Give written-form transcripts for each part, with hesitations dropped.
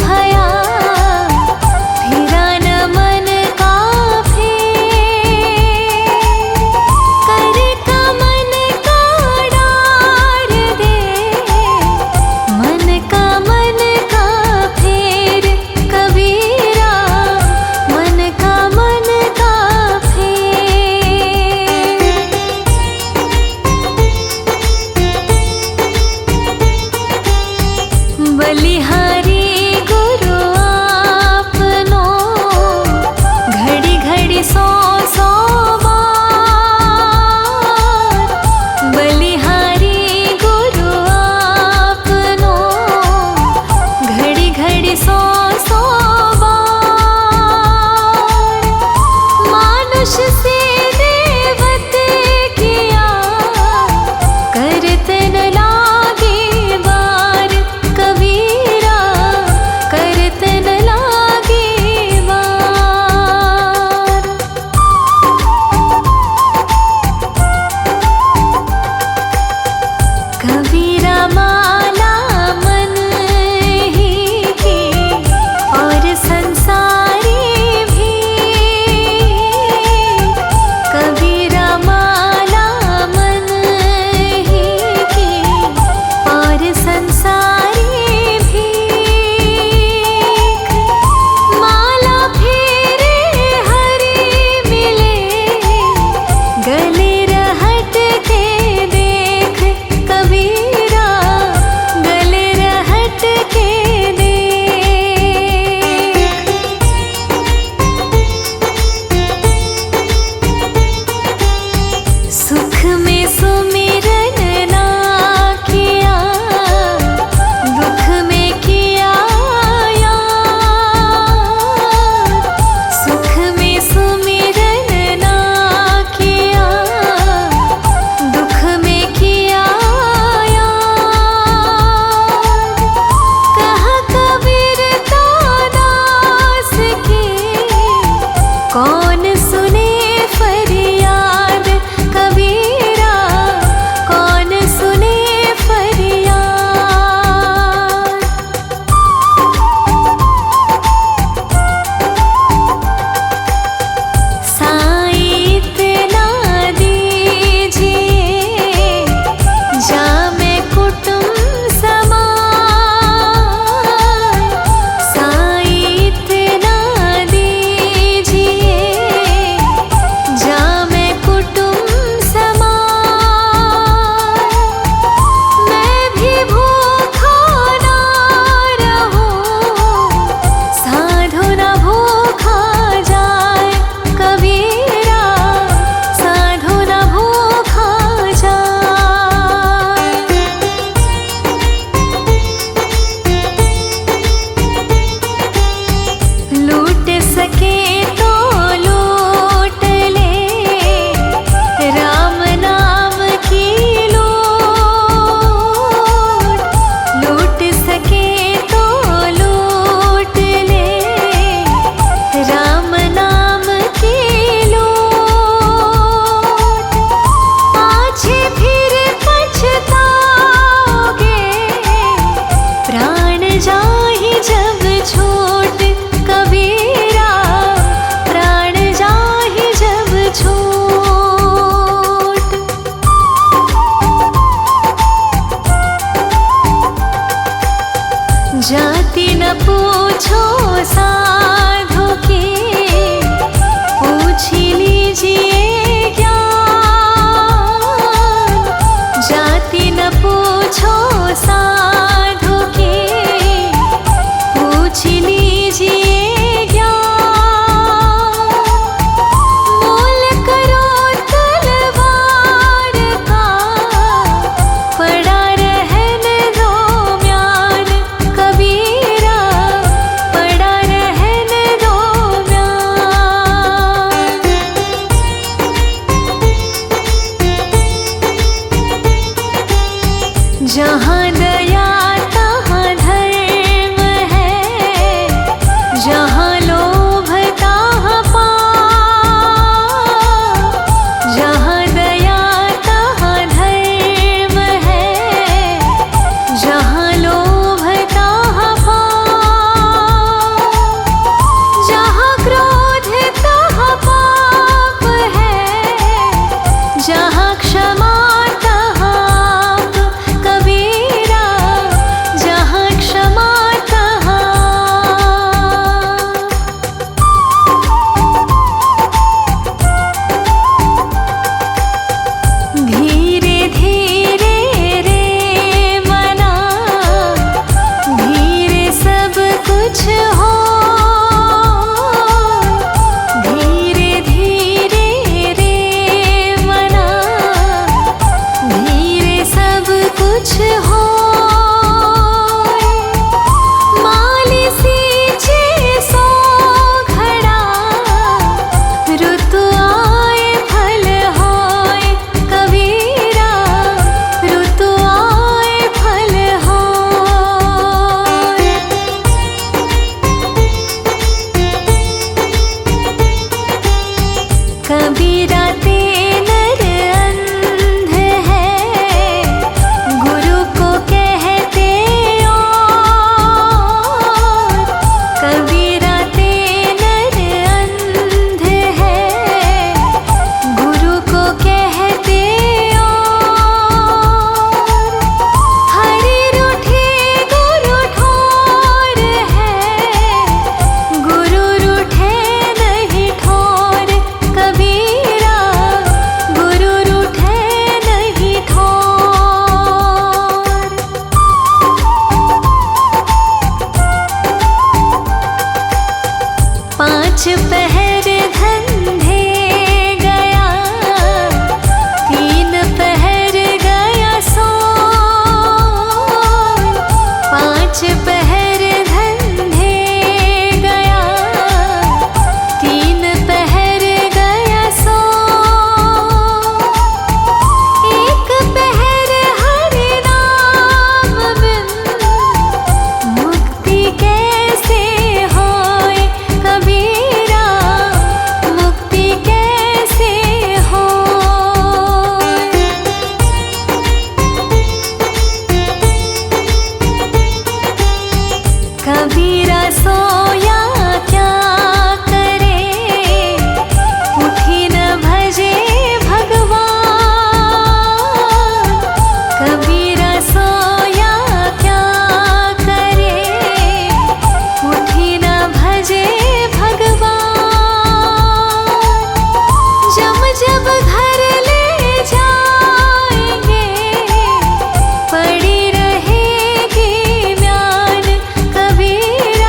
भया, फिरा न मन का फेर, कर का मन का डार दे, मन का फेर कबीरा, मन का फेर। बलिहारी गुरु आपनो, घड़ी घड़ी 100 बार। बलिहारी गुरु आपनो, घड़ी घड़ी 100 बार। मानुष से देवत किया, करत न लागे बार कबीरा, करत न लागे बार। कबीरा माला मन ही की, और संसारी भी। कबीरा माला मन ही की, और संसारी भी। माला फेरे हरि मिले, गले रहट के देख कबीरा, गले रहट के देख। सुख में सुमिरन ना किया, दुख में किया याद। सुख में सुमिरन ना किया, दुख में किया याद। कहा कबीर तो दास की, कौन सुने फरियाद कबीरा, कौन सुने फरियाद। साईं इतना दीजिए, जामे कुटुंब समान। साईं इतना दीजिए, जामे कुटुंब समान। मैं भी भूखा ना रहूं, साधु न भूखा जाए कबीरा, साधु न भूखा जाए। लूट सके तो लूट ले, राम नाम की लूट। लूट सके तो लूट ले, राम नाम की लूट। पाछे फिर पछताओगे, प्राण जाहि जब छूट कबीरा, प्राण जाहि जब छूट। जाति न पूछो साधु की, पूछ लीजिए ज्ञान। जाति न पूछो साधु की, पूछ लीजिए ज्ञान। मोल करो तलवार का, पड़ा रहन दो म्यान कबीरा, पड़ा रहन कुछ हो, धीरे धीरे रे मना, धीरे सब कुछ हो। माली सींचे सो घड़ा, ऋतु आए फल होए कबीरा, ऋतु आए फल होए। कबीरा ते नर अंध है, गुरु को कहते और। कबीरा ते नर अंध है, गुरु को कहते और। हरि रूठे गुरु ठोर है, गुरु रूठे नहीं ठोर कबीरा, गुरु रूठे नहीं ठोर। पांच पहर धंधे गया, तीन पहर गया सो। पांच पहर धंधे गया, तीन पहर गया सो। एक पहर हरि नाम बिन, मुक्ति कैसे होए कबीरा, मुक्ति कैसे होए। कबीरा सोया क्या करे, उठी न भजे भगवान। कबीरा सोया क्या करे, उठी न भजे भगवान। जब जब घर ले जाएंगे, पड़ी रहेगी म्यान कबीरा,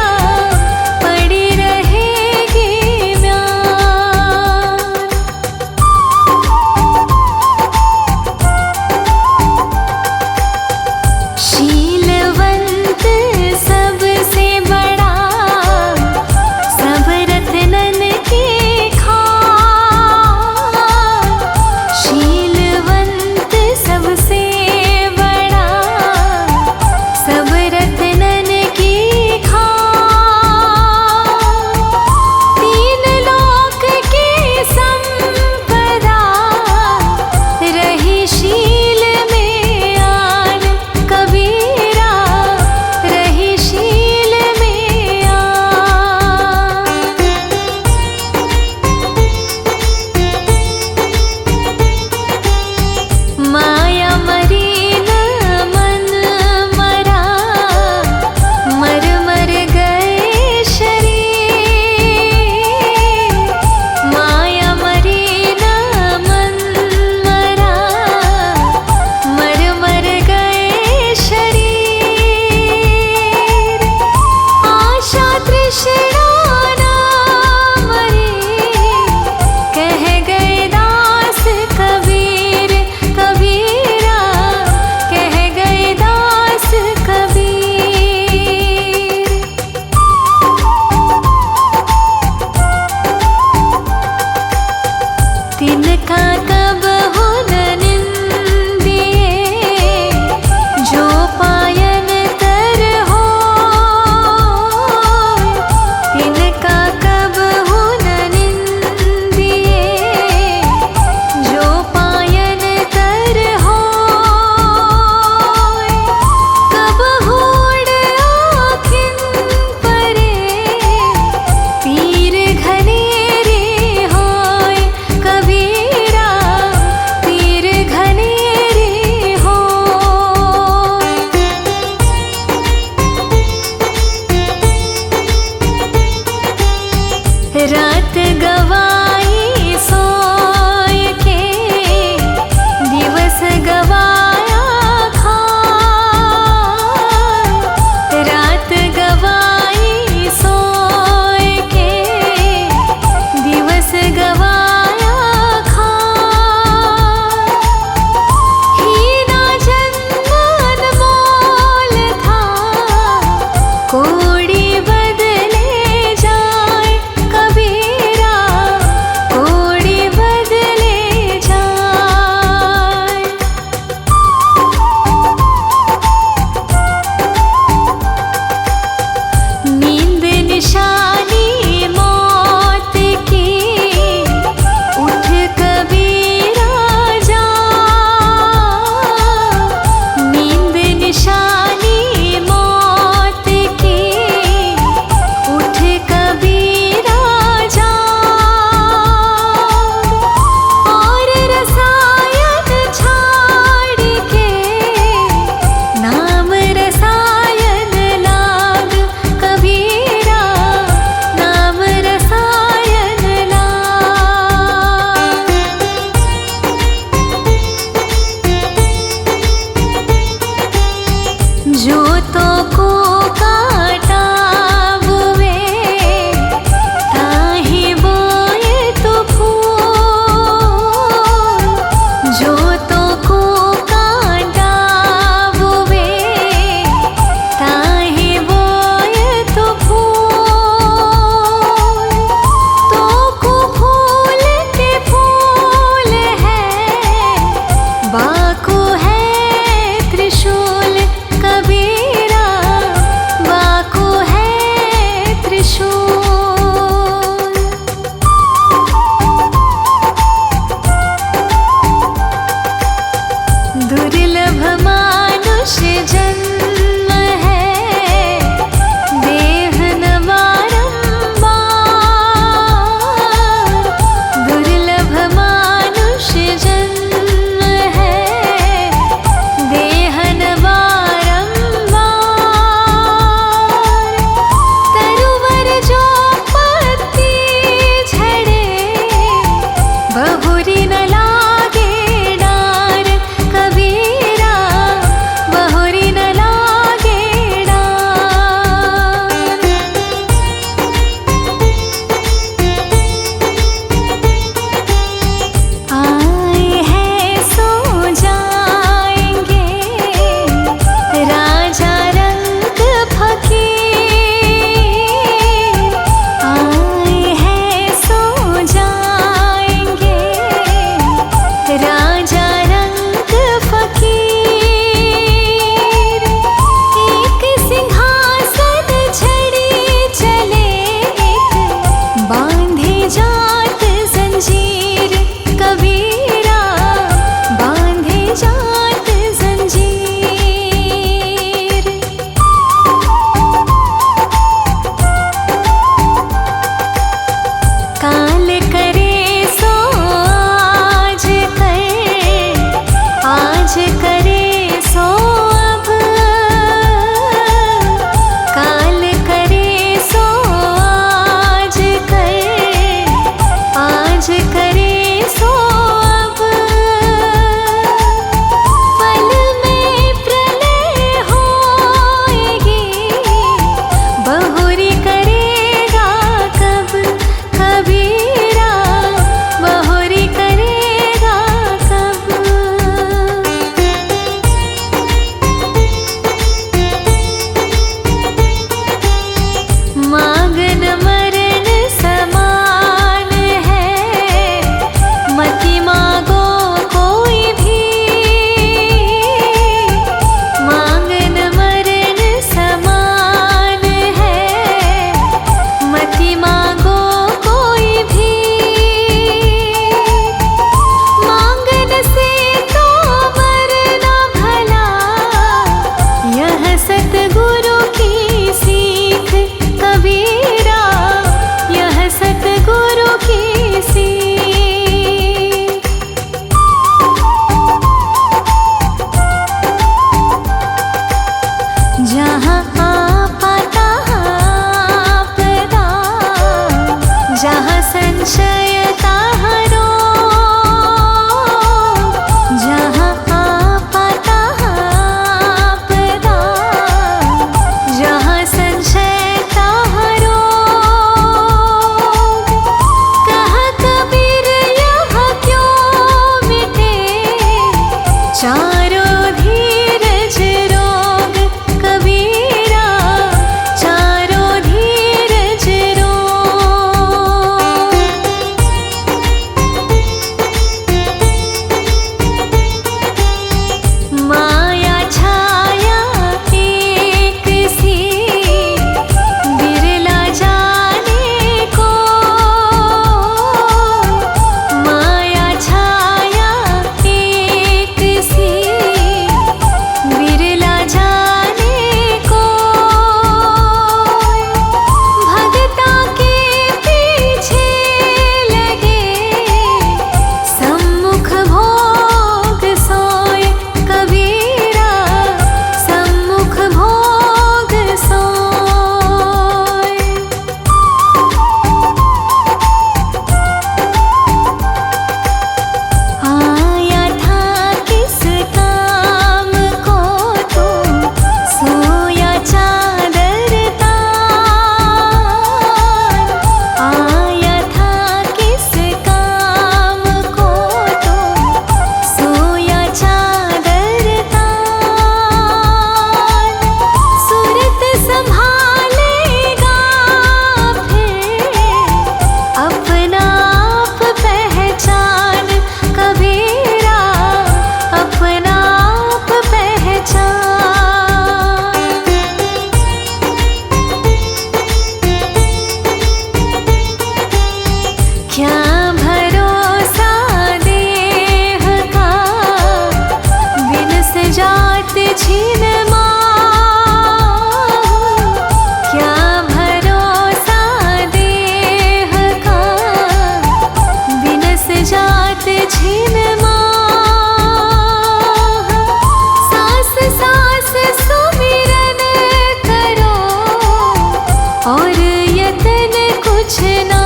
और यतन कुछ ना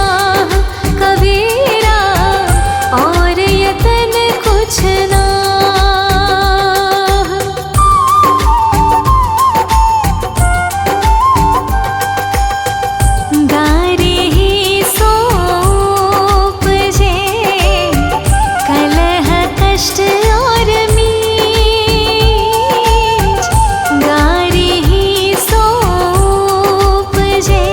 कबीरा, और यतन कुछ ना। गारी ही सोप जे कलह कष्ट और मीच, गारी ही सोप जे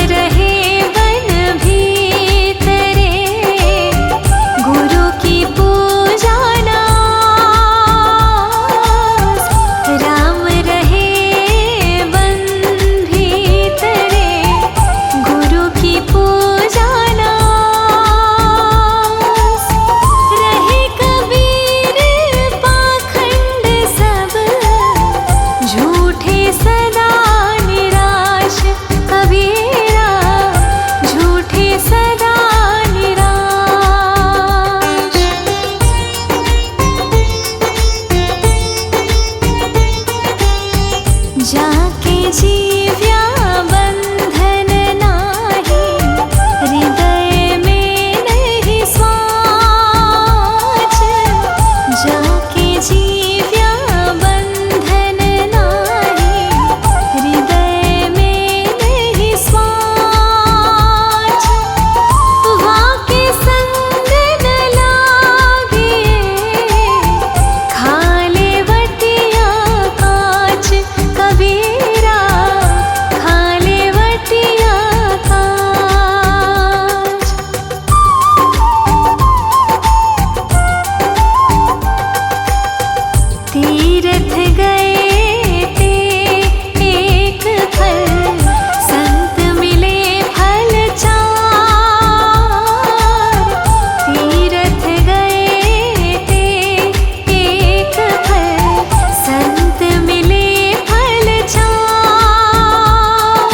रहे वन भीतरे, गुरु की पूजा नास। राम रहे वन भीतरे, गुरु की पूजा नास। रहे कबीर पाखंड सब, झूठे सदा निराश। कबीरा झूठे सदा निराश। जाके जीव्या बंधन नाही, हृदय में नहीं स्वाच। जाके जीव्या बंधन नाही, हृदय में नहीं स्वाच। वाके संग न लागे, खाले वटिया काच। कबीरा खाले वटिया काच। तीर्थ गए ते एक फल, संत मिले फल चार। तीर्थ गए ते एक फल, संत मिले फल चार।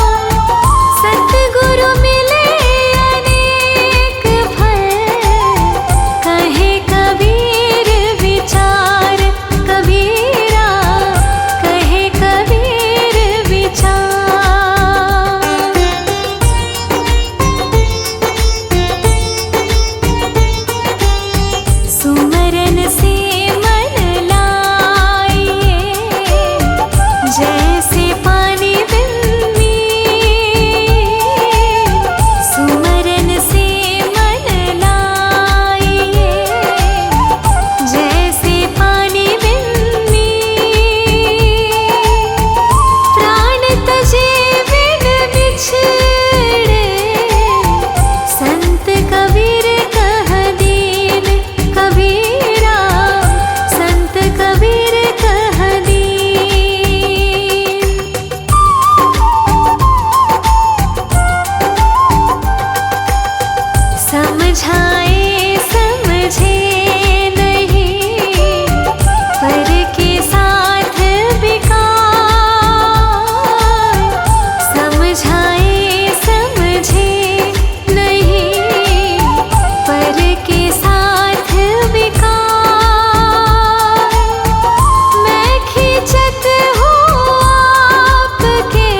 सतगुरु मिले अनेक फल, कहे कबीर विचार। कबीरा कहे कबीर विचार। सुमरन से मन लाइए, जैसे पानी बिन्नी। सुमरन से मन लाइए, जैसे पानी बिन्नी। प्राण तजे बिन बिछड़े, संत कबीर कह दीन। कबीरा संत कबीर कह दीन। समझाए समझे नहीं, पर के साथ बिकार। समझाए समझे नहीं, पर के साथ बिकार। मैं खींचत हूँ आपके,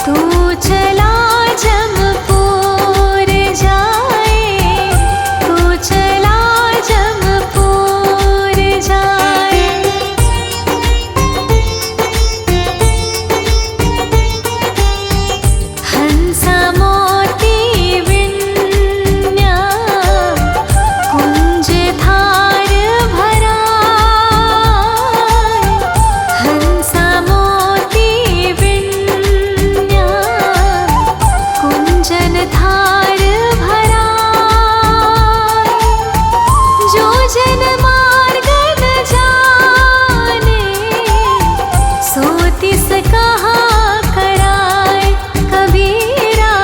तू चला जमपुर जाए। तू चला जमपुर जाए। हंसा मोती विन्या, कुंज थार भरा। हंसा मोती विन्या, कुंजन थार भरा। जो जन मार्ग न जाने, सो तिस कहाँ कराए। कबीरा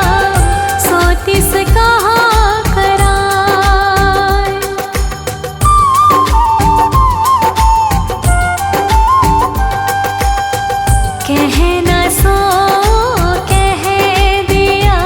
सो तिस कहाँ कराए। कहना सो कह दिया,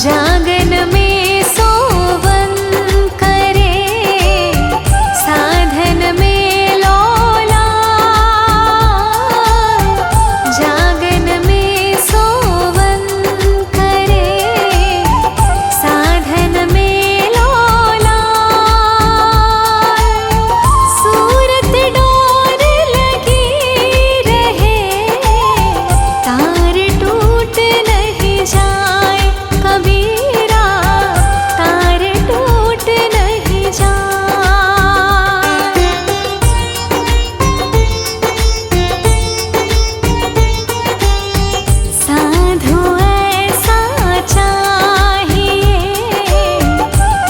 जागन में सोवन करे, साधन में लौला। जागन में सोवन करे, साधन में लौला। सूरत डोर लगी रहे, तार टूट नहीं जाए कबीरा, तार टूट नहीं जाए। साधु ऐसा चाहिए,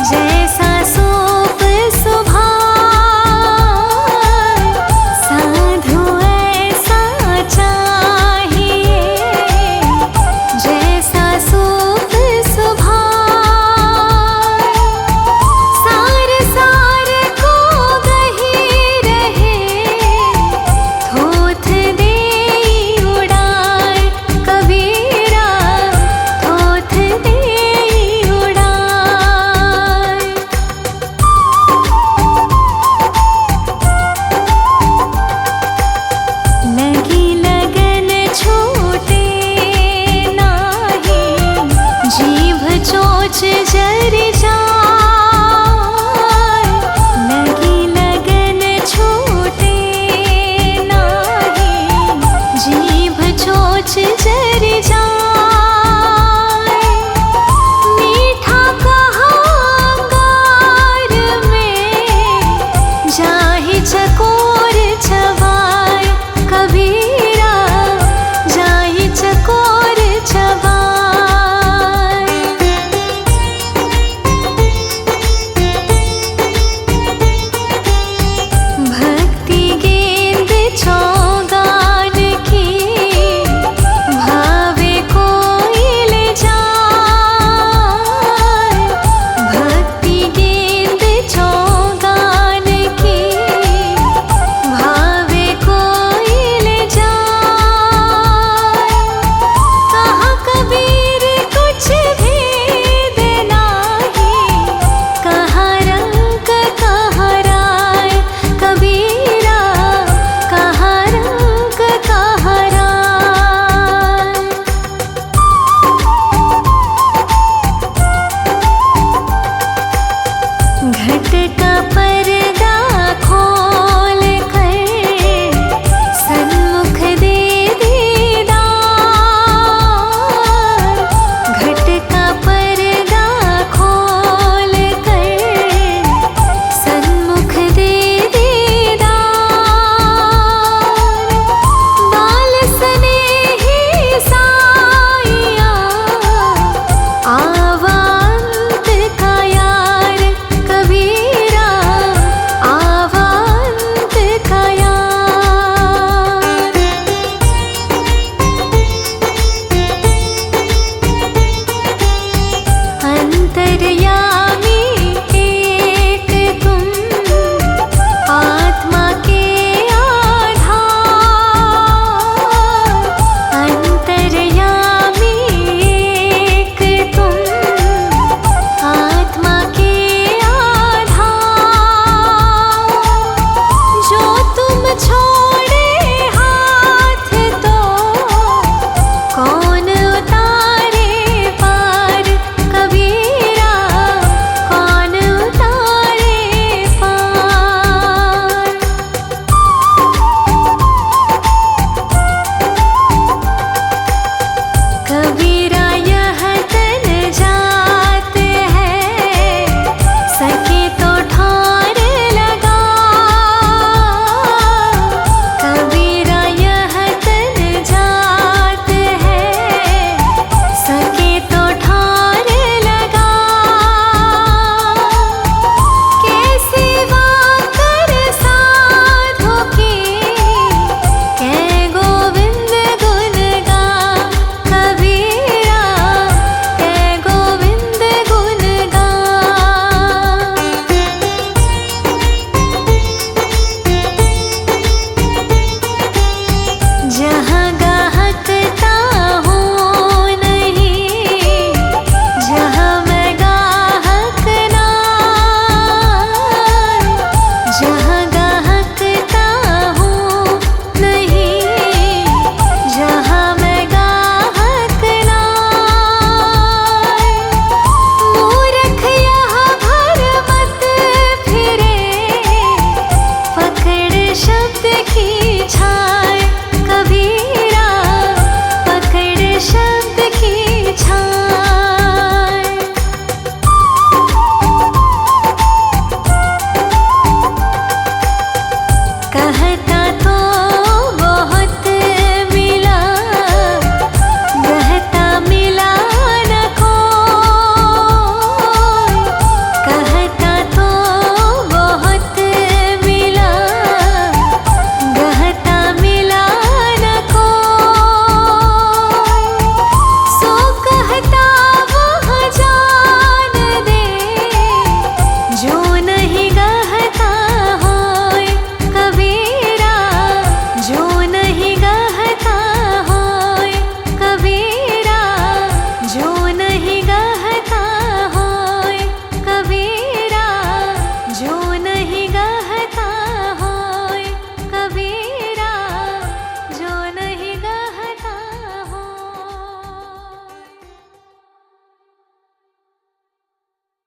जैसा सूप सुभाए। साधु ऐसा चाहिए, जैसा सूप सुभाए। सार सार को गही रहे, थोथ दे उड़ाए कबीरा, थोथ दे उड़ाए। लगी लगन छूटे नाही, जीभ चोच जर जा।